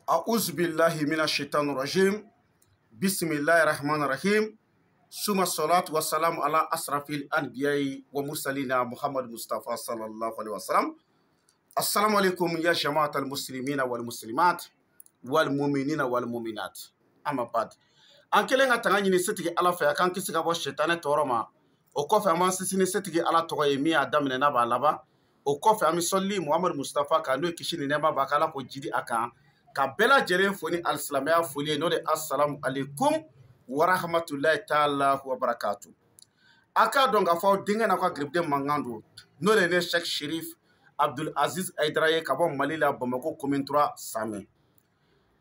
أعوذ بالله من الشيطان الرجيم بسم الله الرحمن الرحيم ثم الصلاة والسلام على أشرف الأنبياء ومرسلين محمد مصطفى صلى الله عليه وسلم. السلام عليكم يا جماعة المسلمين والمسلمات والمؤمنين والمؤمنات. أما بعد أنكلنا تغني ستي على فيا كان كسي كبر الشيطان تورما وكوفي أمان سيني ستي على توغي مي آدم نبا لبا وكوفي أمي صلي محمد مصطفى كانوا كشين نبا بكالا كوجدي أكان kabela jere foni al-islamia foli no de assalamu alaikum wa rahmatullahi ta'ala wa barakatuh. Aka donga fa dinga na kwa gribde mangando no le ne Sheikh Sherif Abdul Aziz Aidraye kabon malila Bamako komentura same.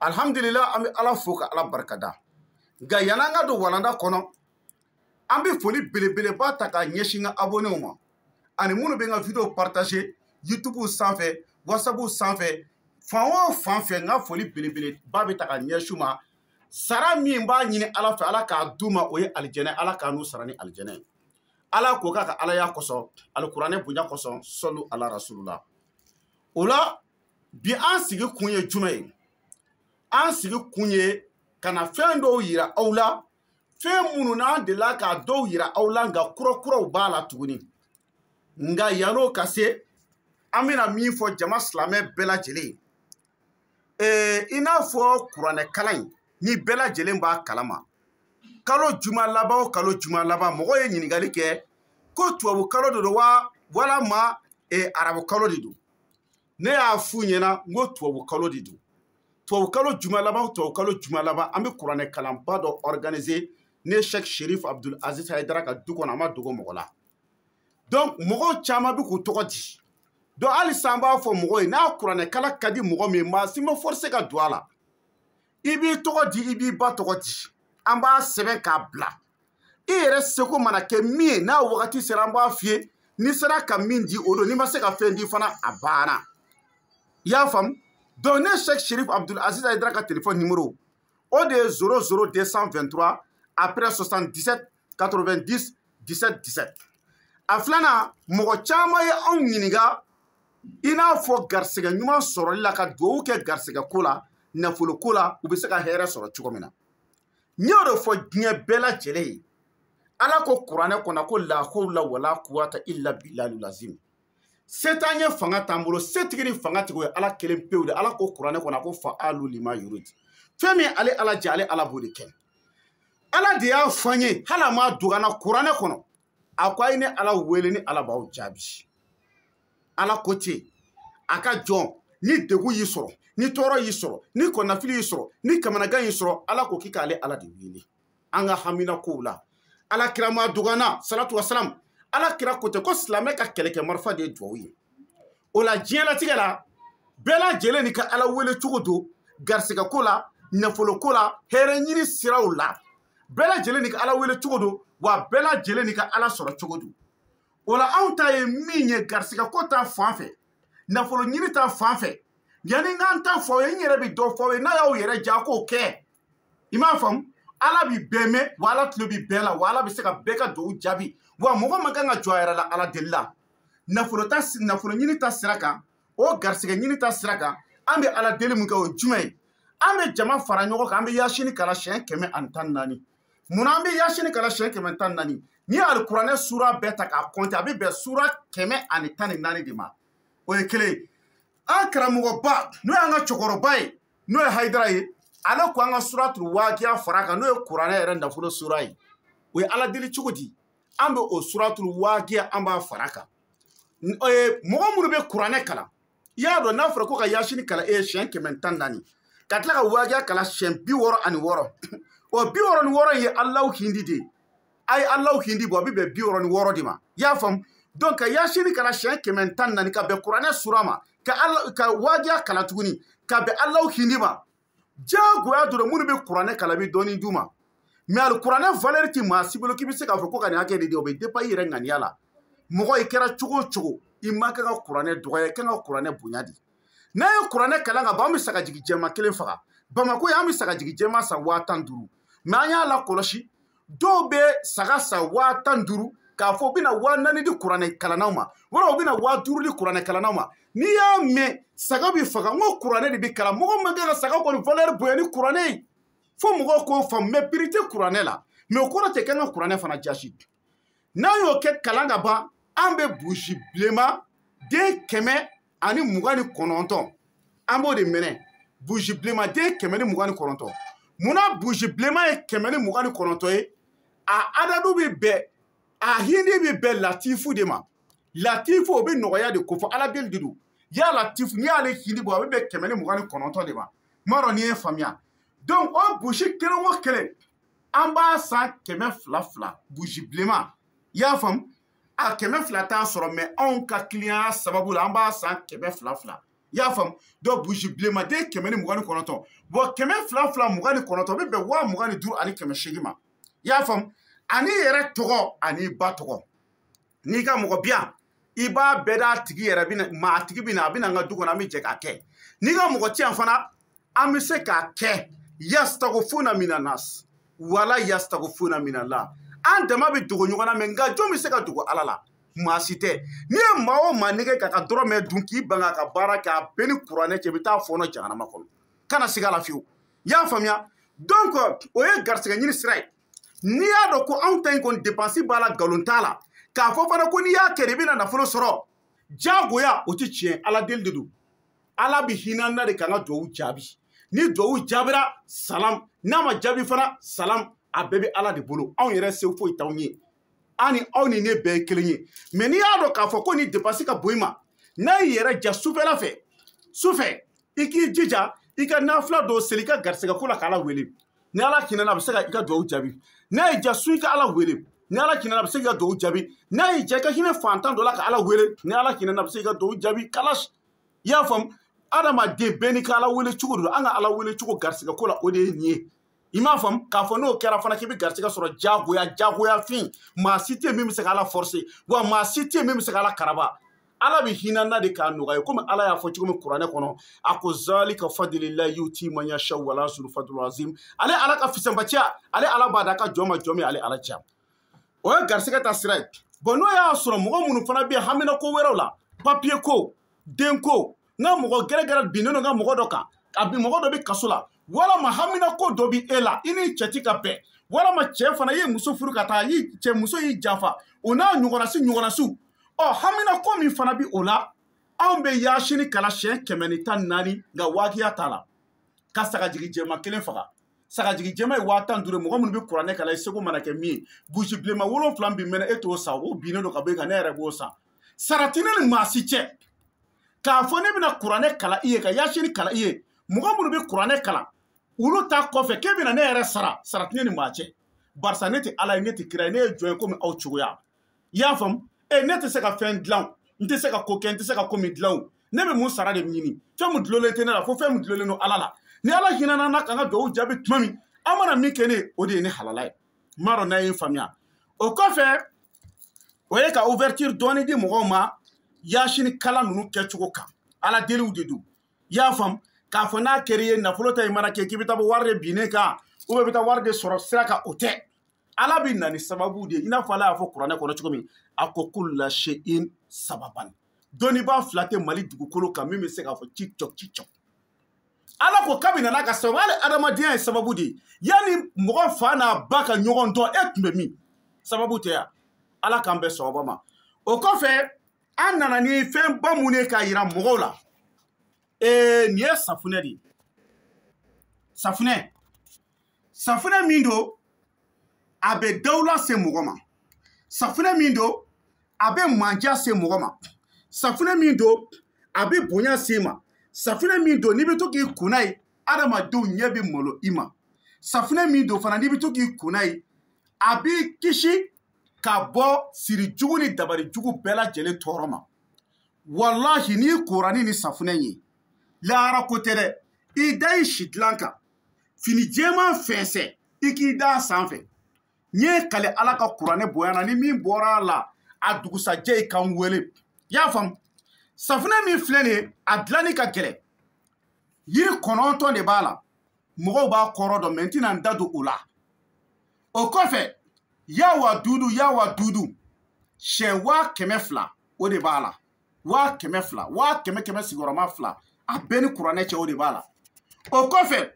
Alhamdulillah ami ala foka ala barakada. Ga yananga do walanda kono ambi foli bele ba ta ka nyeshinga abonné uma. Ani munu be nga video partager YouTube sanfɛ WhatsApp sanfɛ fan fɛ nga foli belebele ba bɛ ta ka ɲɛsu ma sara min b'a ɲini ala fɛ ala k'a d'u ma o ye alijɛnɛ ala k'a n'u sara ni alijɛnɛ ala ko k'a ka alaya kosɔn alikuranɛ bonya kosɔn sɔlu ala rasulula o la bi an sigi kun ye jumɛn ye an sigi kun ye ka na fɛn dɔw yira aw la fɛn minnu n'an delila k'a dɔw yira aw la nka kuraw b'a la tuguni nka yan'o ka se an bɛna min fɔ jama silamɛ bɛɛ lajɛlen i n'a fɔ kuranɛ kalan in ni bɛɛ lajɛlen b'a kalama kalo juma laban o kalo juma laban mɔgɔ ye ɲininkali kɛ ko tubabu kalo de don wa walama arabu kalo de don ne y'a f'u ɲɛna n ko tubabu kalo de don tubabu kalo juma laban o tubabu kalo juma laban an bɛ kuranɛ kalanba dɔ organiser ne Sheikh Sherif Abdul Aziz Haidara ka du kɔnɔ an ma dogo mɔgɔ la donc mɔgɔw caman bɛ k'u tɔgɔ di donc halisa an b'a fɔ mɔgɔ ye n'a kuranɛ kala ka di mɔgɔ min ma si ma forcer ka don a la i b'i tɔgɔ di i b'i ba tɔgɔ di an b'a sɛbɛn k'a bila i yɛrɛ seko mana kɛ min ye n'a wagati sera an b'a f'i ye n'i sera ka min di o don n'i ma se ka fɛn di fana a banna i y'a faamu donc ne Sheikh Sherif Abdul Aziz Haidara ka téléphone numéro o de ye 00223 après 77 90 17 17 a filanan mɔgɔ caman ye anw ɲininka i n'a fɔ garisɛgɛ ɲuman sɔrɔli la ka duwawu kɛ garisɛgɛ ko la nafolo ko la u bɛ se ka hɛrɛ sɔrɔ cogo min na n y'o de fɔ diɲɛ bɛɛ lajɛlen ye ala ko kuranɛ kɔnɔ ko la hawla wala quwwata illa billahil azim se t'an ye fanga t'an bolo setigi ni fangatigi o ye ala kelen pewu de ala ko kuranɛ kɔnɔ ko fa'alu lima yurid fɛn min ale ala jɛ ale ala b'o de kɛ ala de y'a fɔ an ye hali a ma dogana kuranɛ kɔnɔ a ko a ye ne ala wele ni ala b'aw jaabi ala ko ten a ka jɔn ni degun y'i sɔrɔ ni tɔɔrɔ y'i sɔrɔ ni kɔnɔnafili y'i sɔrɔ ni kamanagan y'i sɔrɔ ala ko k'i k'ale ala de wele an ka hamina kow la ala kira ma dogana salatu wasalam ala kira ko ten ko silamɛ ka kɛlɛkɛ marifa de ye duwawu ye o la diɲɛlatigɛ la bɛɛ lajɛlen ni ka ala wele cogo don garisɛgɛ ko la nafolo ko la hɛrɛ ɲini siraw la bɛɛ lajɛlen ni ka ala wele cogo don wa bɛɛ lajɛlen ni ka ala sɔrɔ cogo don o la anw ta ye min ye garisɛgɛ ko ta fan fɛ nafolo ɲini ta fan fɛ yanni n k'an ta fɔ ye n yɛrɛ bɛ dɔ fɔ ye n'a y'aw yɛrɛ ja k'o kɛ i m'a faamu ala bi bɛɛ mɛn wa ala tulo bi bɛɛ la wa ala bɛ se ka bɛɛ ka duwawu jaabi wa mɔgɔ man kan ka jɔ a yɛrɛ la ala deli la nafolo ɲini ta sira kan o garisɛgɛ ɲini ta sira kan an bɛ ala deli mun kɛ o ye jumɛn ye an bɛ jama fara ɲɔgɔn kan an bɛ yasini kala siɲɛ 114 munna an bɛ yasini kala siɲɛ 114 n'i ye alikuranɛ sura bɛɛ ta k'a kɔnte a bɛ bɛn sura 114 de ma o ye kelen ye an karamɔgɔba n'o y'an ka cɛkɔrɔba ye n'o ye Haidara ye ale ko an ka suratul waqiya fara kan n'o ye kuranɛ yɛrɛ nafolo sura ye o ye ala deli cogo di an bɛ o suratul waqiya an b'a fara kan mɔgɔ minnu bɛ kuranɛ kalan i y'a dɔn n'a fɔra ko ka yasini kala siɲɛ 114 ka tila ka waqiya kala siɲɛ 66 o 66 ye Alahu hindi de ye a ye Alahu hindi bɔ a bɛ bɛn 66 de ma i y'a faamu donc ka yasini kala siɲɛ 114 ka bɛn kuranɛ sura ma ka wajiya kala tuguni ka bɛn Alahu hindi ma jagoya dɔrɔn minnu bɛ kuranɛ kala bɛ dɔɔni d'u ma mais ali kuranɛ valeur ti maa si bolo k'i bɛ se k'a fɔ ko ka nin hakɛ de di o bɛ dépend i yɛrɛ ŋaniya la mɔgɔ i kɛra cogo o cogo i man kan ka kuranɛ dɔgɔya i kan ka kuranɛ bonya di n'a ye kuranɛ kalan ka ban an bɛ sagajigi jɛma kelen faga Bamako yan bɛ sagajigi jɛma san 15,000 mais an y'a la kɔlɔsi dɔw bɛ saga san 15,000 k'a fɔ bɛna 4,000 di kuranɛ kalannaw ma wala u bɛna 5,000 di kuranɛ kalannaw ma n'i y'a mɛn saga bɛ faga n ko kuranɛ de bɛ kalan mɔgɔ man kan ka saga kɔni valeur bonya ni kuranɛ ye fo mɔgɔw k'o faamu mais prix tɛ kuranɛ la mais o kɔrɔ tɛ k'an ka kuranɛ fana jasi n'an y'o kɛ kalan ka ban an bɛ burusi bilenman den 129 an b'o de minɛ burusi bilenman den 129 munna burusi bilenman ye 129 ye a adadu bɛ bɛn a hindi bɛ bɛn latifu de ma latifu o bɛ nɔgɔya de ko fɔ ala deli de don ya latifu n'i y'ale hindi bɔ a bɛ bɛn 129 de ma m'a dɔn n'i ye faamuya donc o burusi kelen o kelen an b'a san 200 burusi bilenman i y'a faamu a 200 t'a sɔrɔ mais anw ka client sababu la an b'a san 200 i y'a faamu donc burusi bilenman den 129 bon 229 bɛ bɛn 25,000 ani 800 ma i y'a faamu ani yɛrɛ tɔgɔ ani ba tɔgɔ n'i ka mɔgɔ bi yan i b'a bɛɛ d'a tigi yɛrɛ bɛna maa tigi bɛna a bɛna an ka du kɔnɔ an bɛ jɛ k'a kɛ n'i ka mɔgɔ ti yan fana an bɛ se k'a kɛ yastagfuna mina nas wala yastagfuna mina la an dama bɛ dogo ɲɔgɔn na mɛ nka jɔn bɛ se ka dogo ala la maa si tɛ n'i ye maa o maa nɛgɛ k'a ka dɔrɔmɛ dun k'i ban k'a ka baara kɛ a bɛɛ ni kuranɛ cɛ i bɛ taa fɔɔnɔ jahanama kɔnɔ kana sig'a la fiyewu i y'a faamuya donc o ye garisɛgɛ ɲini sira ye n'i y'a dɔn ko anw ta in kɔni dépense b'a la nkalon t'a la k'a fɔ fana ko n'i y'a kɛ de i bɛna nafolo sɔrɔ diyagoya o tɛ tiɲɛ ala deli de don ala bɛ hinɛ an na de k'an ka duwawu jaabi ni duwawu jaabira salam n'a ma jaabi fana salam a bɛɛ bɛ ala de bolo anw yɛrɛ se foyi t'anw ye an ni aw ni ne bɛɛ ye kelen ye mais n'i y'a dɔn k'a fɔ ko nin dépense ka bon i ma n'a y'i yɛrɛ ja sufɛla fɛ sufɛ i k'i jija i ka nafila dɔw seli i ka garisɛgɛ ko la k'ala wele ni ala hinɛna a bɛ se ka i ka duwawu jaabi n'a y'i ja su i ka ala wele ni ala hinɛna a bɛ se k'i ka duwawu jaabi n'a y'i ja i ka hinɛ fantan dɔ la ka ala wele ni ala hinɛna a bɛ se k'i ka duwawu jaabi kalas i y'a faamu adamaden bɛɛ n'i ka ala wele cogo don an ka ala wele cogo garisɛgɛ ko la o de ye nin ye i m'a faamu k'a fɔ n'o kɛra fana k'i bɛ garisɛgɛ sɔrɔ jagoya fin maa si tɛ yen min bɛ se ka ala forcer wa maa si tɛ yen min bɛ se ka ala karaba ala bɛ hinɛ na de k'a nɔgɔya komi ala y'a fɔ cogo min kuranɛ kɔnɔ a ko zalika fadlillahi yuti man yasha wala zul fadlul azim ale ala ka fisanbaciya ale ala b'a da ka jɔn ma jɔn min ale ala cɛ o ye garisɛgɛ ta sira ye bon n'o y'a sɔrɔ mɔgɔ minnu fana bɛ yen hamina ko wɛrɛw la papier ko den ko n ka mɔgɔ gɛrɛgɛrɛ binnen don n ka mɔgɔ dɔ kan a bi mɔgɔ dɔ bɛ kaso la walama hamina ko dɔ bɛ e la i ni cɛ ti ka bɛn walama cɛ fana ye muso furu ka taa muso y'i janfa o n'a ɲɔgɔnna ɔ hamina ko min fana bi o la anw bɛ yaasini kala siɲɛ 114 nka waagiya t'a la ka sagajigi jɛma 1 faga sagajigi jɛma ye 15 mɔgɔ minnu bɛ kuranɛ kala i seko mana kɛ min ye burusi bilenman 7 bi mɛnɛ e t'o san o binnen don ka bɔ e kan ne yɛrɛ b'o san sarati ne ni maa si cɛ k'a fɔ ne bɛna kuranɛ kala i ye ka yaasini kala i ye mɔgɔ minnu bɛ kuranɛ kala olu ta kɔfɛ k'e bɛna ne yɛrɛ sara sarati ne ni maa cɛ barisa ne tɛ ala ye ne tɛ kira ye ne ye jɔn ye komi aw cogoya i y'a faamu ne tɛ se ka fɛn dilan n tɛ se ka ko kɛ n tɛ se ka ko min dilan ne bɛ mun sara de ɲini fɛn min dulolen tɛ ne la fo fɛn min dulolen don ala la ni ala hinɛna na k'an ka duwawu jaabi tuma min an mana min kɛ ne ye o de ye ne halala ye n m'a dɔn n'a ye n faamuya o kɔfɛ o ye ka ouverture dɔɔni di mɔgɔw ma yaasini kala ninnu kɛcogo kan ala deliw de don i y'a faamu k'a fɔ n'a kɛra i ye nafolo ta i mana kɛ k'i bɛ taa bɔ wari de binnen kan ou bien i bɛ taa wari de sɔrɔ sira kan o tɛ ala bɛ na ni sababu de ye i n'a fɔ ala y'a fɔ kuranɛ kɔnɔ cogo min a ko kulla shay'in sababan dɔnnibaa fila tɛ mali dugukolo kan min bɛ se k'a fɔ ci cɔ ala ko k'a bɛ na n'a ka sababu hali adamadenya ye sababu de ye yanni mɔgɔ fa n'a ba ka ɲɔgɔn dɔn e tun bɛ min sababu tɛ yan ala k'an bɛn sababa ma o kɔfɛ an nana ni fɛnba mun ye k'a yira mɔgɔw la nin ye safunɛ de ye safunɛ min don a bɛ dawula se mɔgɔ ma safunɛ min don a bɛ manja se mɔgɔ ma safunɛ min don a bɛ bonya se ma safunɛ min don n'i bɛ to k'i kunna ye adamadenw ɲɛ bɛ malo i ma safunɛ min don fana n'i bɛ to k'i kunna ye a b'i kisi ka bɔ sirijugu ni dabarijugu bɛɛ lajɛlen tɔɔrɔ ma walahi n'i kora ni safunɛ ye lahara ko tɛ dɛ i da i si dilan kan fini jɛman fɛnsɛ i k'i da sanfɛ n ye kale ala ka kuranɛ bonya na ni min bɔra a la a dugusajɛ i kan wele i y'a faamu safunɛ min filɛ nin ye a dilanni ka gɛlɛn yiri 9 de b'a la mɔgɔw b'a kɔrɔ dɔn mɛ n tɛna n da don o la o kɔfɛ yawa dudu siyɛn 200,000 o de b'a la 200,000 200,000 sigiyɔrɔma 2 a bɛɛ ni kuranɛ cɛ o de b'a la o kɔfɛ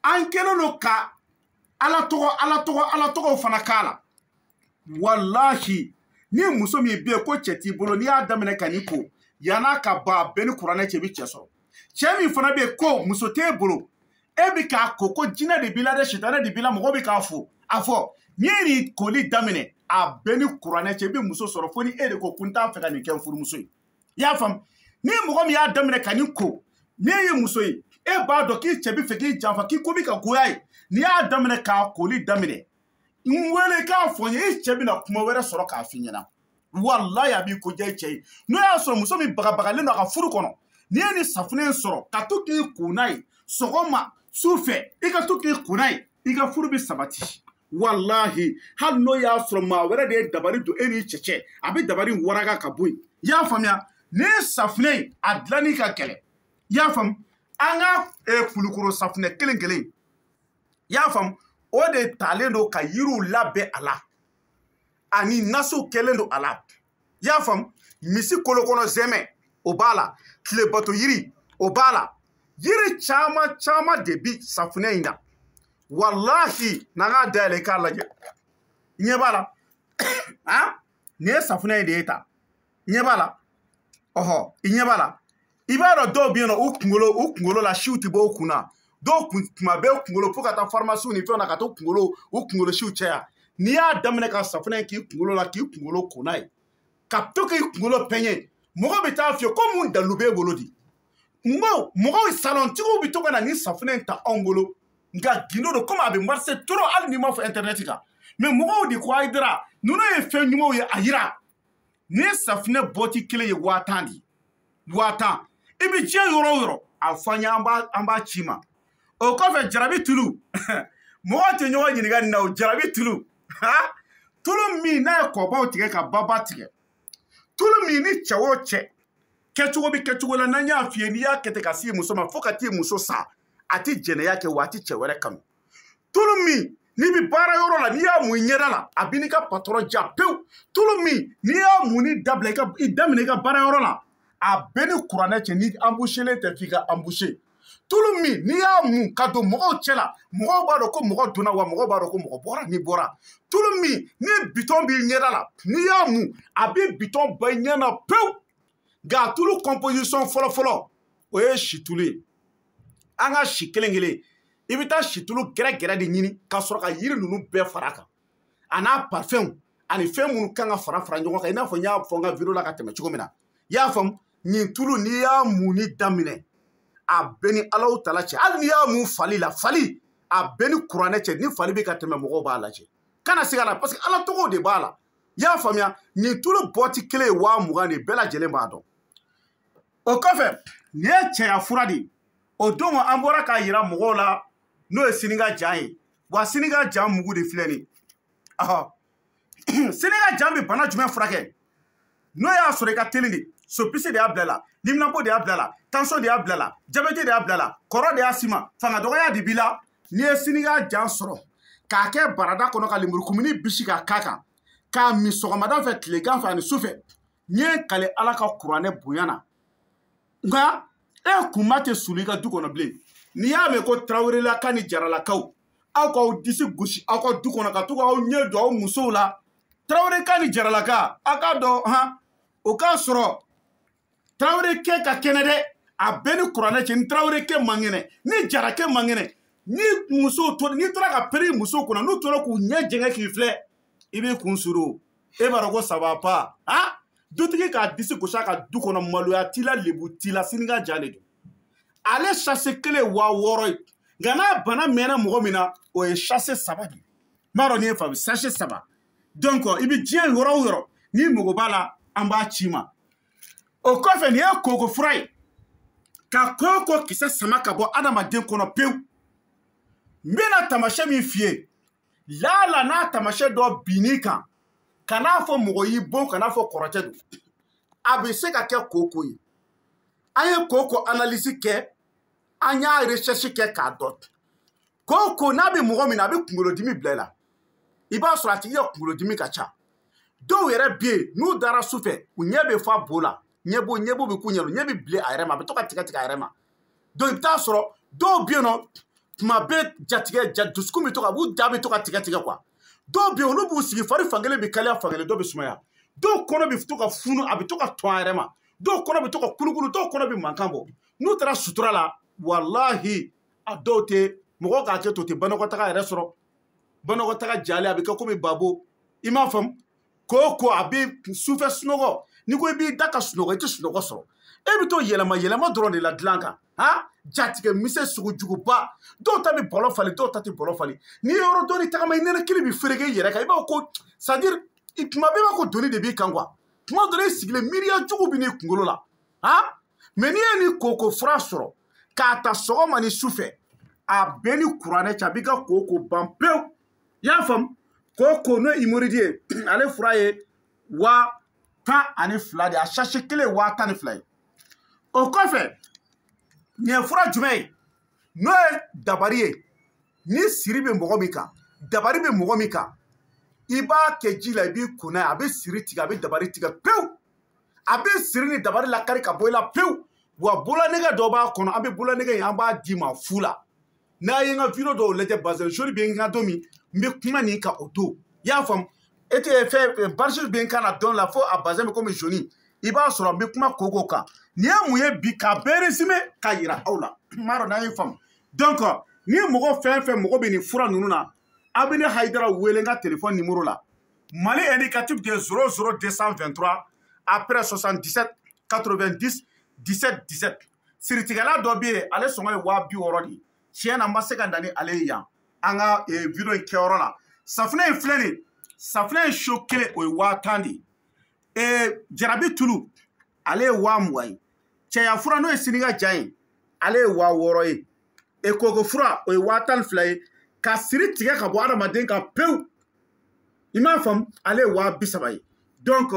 an kɛlen don ka ala tɔgɔw fana k'a la walahi ni muso min bɛ yen ko cɛ t'i bolo n'i y'a daminɛ ka n'i ko yan'a ka ban a bɛɛ ni kuranɛ cɛ bɛ cɛ sɔrɔ cɛ min fana bɛ yen ko muso t'e bolo e bɛ k'a ko jinɛ de b'i la dɛ sitanɛ de b'i la mɔgɔ bɛ k'a fɔ n'i ye nin koli daminɛ a bɛɛ ni kuranɛ cɛ i bɛ muso sɔrɔ fo ni e de ko n t'a fɛ ka nin kɛ n furumuso ye i y'a faamu ni mɔgɔ min y'a daminɛ ka nin ko n'e ye muso ye e b'a dɔn k'i cɛ bɛ fɛ k'i janfa k'i ko bɛ ka goya ye n'i y'a daminɛ k'a koli daminɛ n wele k'a fɔ n ye e cɛ bɛna kuma wɛrɛ sɔrɔ k'a f'i ɲɛna walayi a b'i ko diya i cɛ ye n'o y'a sɔrɔ muso min bagabagalen don a ka furu kɔnɔ n'i ye nin safunɛ in sɔrɔ ka to k'i ko n'a ye sɔgɔma su fɛ i ka to k'i ko n'a ye i ka furu bɛ sabati walahi hali n'o y'a sɔrɔ maa wɛrɛ de ye dabali don e n'i cɛ cɛ a bɛ dabali waraga ka bɔ yen i y'a faamuya ni safunɛ in a dilanni ka gɛlɛn i y'a faamu an ka kulukoro safunɛ kelen kelen i y'a faamu o de talen don ka yiriw labɛn a la ani nasiw kɛlen don a la i y'a faamu misi kolokɔnɔ zɛmɛ o b'a la tilebato yiri o b'a la yiri caman caman de bi safunɛ in na walahi n'an k'a dayɛlɛ k'a lajɛ ɲɛ b'a la nin ye safunɛ in de ye ta ɲɛ b'a la ɔhɔ i ɲɛ b'a la i b'a dɔn dɔw bɛ yen nɔ u kunkolo la siw tɛ bɔ u kun na dɔw tuma bɛɛ kunkolo fo ka taa farimasiw ni fɛnw na ka to u kunkolo siw caya n'i y'a daminɛ ka safunɛ in k'i kunkolo la k'i kunkolo ko n'a ye ka to k'i kunkolo pɛɲɛ mɔgɔ bɛ taa fiyɛ ko mun dalu b'e bolo di n ko mɔgɔw salɔntigiw bɛ to ka na nin safunɛ in ta anw bolo nka gindo don komi a bɛ marise trop hali n'i ma fɔ interinɛti kan mɛ mɔgɔw de ko ayidara ninnu ye fɛn ɲumanw ye a yira ni safunɛ bɔti kelen ye 5000 de 5000 i bɛ diɲɛ yɔrɔ o yɔrɔ a fɔ an ye an b'a ci ma o kɔfɛ jarabi tulu mɔgɔw tɛ ɲɔgɔn ɲininka nin na o jarabi tulu tulu min n'a ye kɔbaw tigɛ ka baba tigɛ tulu min ni cɛ o cɛ kɛcogo bɛ kɛcogo la n'an y'a f'i ye n'i y'a kɛ ten ka s'i muso ma fo ka t'i muso sa a tɛ jɛnɛya kɛ wa a tɛ cɛ wɛrɛ kanu tulu min n'i bɛ baara yɔrɔ la n'i y'a mun i ɲɛda la a bɛ n'i ka patɔrɔn ja pewu tulu min n'i y'a mun ni dabila i daminɛ i ka baara yɔrɔ la a bɛɛ ni kuranɛ cɛ ni anbushelen tɛ f'i ka anbushe tulu min n'i y'a mun ka don mɔgɔw cɛ la mɔgɔw b'a dɔn ko mɔgɔ donna wa mɔgɔw b'a dɔn ko mɔgɔ bɔra n'i bɔra tulu min ni bitɔn b'i ɲɛda la n'i y'a mun a bɛ bitɔn bɔ i ɲɛ na pewu nka a tulu composition fɔlɔ-fɔlɔ o ye situlu ye an ka si kelen kelen i bɛ taa situlu gɛrɛ de ɲini ka sɔrɔ ka yiri ninnu bɛɛ fara a kan a n'a parfɛnw ani fɛn minnu kan ka fara ɲɔgɔn kan i n'a fɔ n y'a fɔ n ka video la ka tɛmɛ cogo min na i y'a faamu nin tulu n'i y'a munni daminɛ a bɛɛ ni Alahu Taala cɛ hali n'i y'a mun fali la fali a bɛɛ ni kuranɛ cɛ ni fali bɛ ka tɛmɛ mɔgɔw b'a lajɛ kana siga la parce que Ala tɔgɔw de b'a la i y'a faamuya nin tulu bɔti kelen ye 20,000 de bɛɛ lajɛlen b'a dɔn o kɔfɛ nin ye cɛya fura de o don an bɔra k'a yira mɔgɔw la n'o ye sini ka jan ye wa sini ka jan mugu de filɛ nin sini ka jan bɛ bana jumɛn furakɛ n'o y'a sɔrɔ i ka teli de sopisi de y'a bila la liminanpo de y'a bila la tansiɔn de y'a bila la jabɛti de y'a bila la kɔrɔ de y'a si ma fanga dɔgɔya de b'i la n'i ye sini ka jan sɔrɔ k'a kɛ barada kɔnɔ ka lemurukumuni bisi k'a k'a kan k'a min sɔgɔmada fɛ tilegan fɛ ani sufɛ n ye kale Ala ka kuranɛ bonya na nka e kunba tɛ suli i ka du kɔnɔ bilen n'i y'a mɛn ko tarawelelaka ni jaralakaw aw k'aw disi gosi aw ka du kɔnɔ ka to k'aw ɲɛ don aw musow la taraweleka ni jaralaka aw k'a dɔn o k'a sɔrɔ tarawelekɛ ka kɛnɛ dɛ a bɛɛ ni kuranɛ cɛ ni tarawelekɛ man kɛnɛ ni jarakɛ man kɛnɛ ni musow tora n'i tora ka peri musow kunna n'u tora k'u ɲɛ jɛngɛ k'i filɛ i b'i kun suru e b'a dɔn ko ça va pas dutigi k'a disi gosi a ka du kɔnɔ maloya t'i la lebu t'i la sini ka jan de don ale chasse kelen 6000 ye nka n'a bana mɛnna mɔgɔ min na o ye chasse 3 de ye m'a dɔn n'i ye faamu chasse 3 donc i bɛ diɲɛ yɔrɔ o yɔrɔ n'i mago b'a la an b'a ci ma o kɔfɛ nin ye koko fura ye ka koko kisɛ sama ka bɔ adamaden kɔnɔ pewu n bɛna taamasiyɛn min f'i ye laala n'a taamasiyɛn dɔ binn'i kan kan'a fɔ mɔgɔ y'i bon kan'a fɔ kɔrɔtɛ don a bɛ se ka kɛ koko ye an ye koko analyse kɛ an y'a recherche kɛ k'a dɔn koko n'a bɛ mɔgɔ min na a bɛ kunkolodimi bila i la i b'a sɔrɔ a tigi ka kunkolodimi ka ca dɔw yɛrɛ bɛ yen n'u dara su fɛ u ɲɛ bɛ fa bo la ɲɛbo bɛ k'u ɲɛ ɲɛ bɛ bilen a yɛrɛ ma a bɛ to ka tigɛ a yɛrɛ ma donc i bɛ taa sɔrɔ dɔw bɛ yen nɔ tuma bɛɛ jatigɛ dusukun bɛ to ka b'u da bɛ to ka tigɛ quoi dɔw bɛ yen olu b'u sigi fari fankelen bɛ kaliya fankelen dɔw bɛ sumaya dɔw kɔnɔ bɛ to ka funu a bɛ to ka tɔn a yɛrɛ ma dɔw kɔnɔ bɛ to ka kulukulu dɔw kɔnɔ bɛ mankan bɔ n'u taara sutura la walahi a dɔw tɛ mɔgɔ k'a kɛ to tɛ banakɔtaga yɛrɛ sɔrɔ banakɔtaga jalen a bɛ kɛ komi babo i m'a faamu ko a bɛ sufɛ sunɔgɔ n'i ko i b'i da ka sunɔgɔ i tɛ sunɔgɔ sɔrɔ e bɛ to yɛlɛma dɔrɔn de la dilan kan jatigɛ misɛn sugu juguba dɔw ta bɛ bɔlɔ falen dɔw ta tɛ bɔlɔ falen n'i ye yɔrɔ dɔɔni tagama i nɛnɛkili bɛ fereke i yɛrɛ kan i b'a fɔ ko c'est à dire tuma bɛɛ i b'a fɔ ko doni de b'i kan quoi tuma dɔ la i sigilen miiriya jugu bɛ n'i kunkolo la mais n'i ye nin koko fura sɔrɔ k'a ta sɔgɔma ni sufɛ a bɛɛ ni kuranɛ cɛ a b'i ka koko ban pewu i y'a faamu koko n'o ye imoridi ye ale fura ye 12 de a sachet kelen ye 12 ye o kɔfɛ nin ye fura jumɛn ye n'o ye dabari ye ni siri bɛ mɔgɔ min kan dabari bɛ mɔgɔ min kan i b'a kɛ ji la i b'i kun n'a ye a bɛ siri tigɛ a bɛ dabari tigɛ pewu a bɛ siri ni dabari lakari ka bɔ i la pewu wa bololanɛgɛ dɔw b'a kɔnɔ an bɛ bololanɛgɛ in an b'a d'i ma fu la n'a ye n ka video dɔw lajɛ bazɛn joli bɛ n kan don min n bɛ kuma nin kan o don i y'a faamu e tɛ fɛn barisi bɛ n kan na don la fo a bazɛn bɛ komi jaune i b'a sɔrɔ n bɛ kuma koko kan nin ye mun ye bi ka bɛɛ résumé ka yira aw la n b'a dɔn n'a ye faamu donc ni mɔgɔ fɛn fɛn mɔgɔ bɛ nin fura ninnu na a bɛ ne Hayidara wele n ka téléphone numéro la Mali indicatif de 00223 après 77 90 17 17 siritigɛla dɔ bɛ yen ale sɔngɔ ye 60,000 de tiɲɛ na n ma se ka na ni ale ye yan an ka video in kɛyɔrɔ la safunɛ in filɛ nin ye safunɛ in so kelen o ye 50 de ye jarabi tulu ale ye 20,000 ye cɛya fura n'o ye siniga jan ye ale ye 60,000 ye koko fura o ye 12 ye ka siri tigɛ ka bɔ adamaden kan pewu i m'a faamu ale ye 30,000 ye donc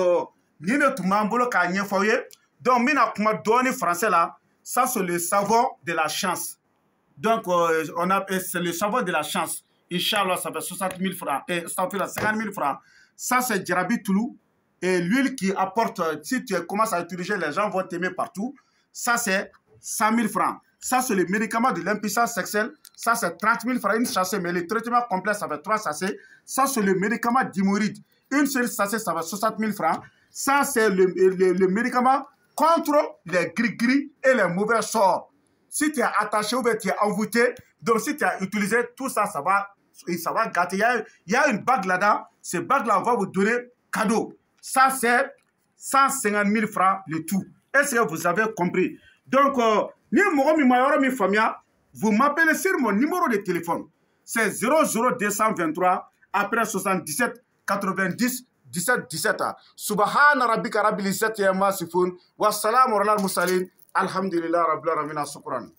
nin de tun b'an bolo k'a ɲɛfɔ aw ye donc n bɛna kuma dɔɔni français la ça c'est le savon de la chance donc c'est le savon de la chance Inch'Allah ça fait 60,000 francs ça fait 50,000 francs ça c'est jarabi tulu et l'huile qui apporte si tu commences à utiliser les gens vont t'aimer partout ça c'est 100,000 francs ça c'est le médicament de l'impuissance sexuelle ça c'est 30,000 francs une sachet mais le traitement complet ça fait 3 sachets ça c'est le médicament d'hémorroïde une seule sachet ça fait 60,000 francs ça c'est le médicament contre les gris-gris et les mauvais sorts. Si tu es attaché ou bien tu es envoûté, donc si tu as utilisé tout ça, ça va gâter. Il y a une bague là-dedans. Cette bague-là, on va vous donner cadeau. Ça, c'est 150,000 francs le tout. Est-ce que vous avez compris? Donc, vous m'appelez sur mon numéro de téléphone. C'est 00223 après 77 90 17 17 subhana rabbika rabbil izzati amma yasifun wa salamun alal mursalin alhamdulillahi rabbil alamin shukran.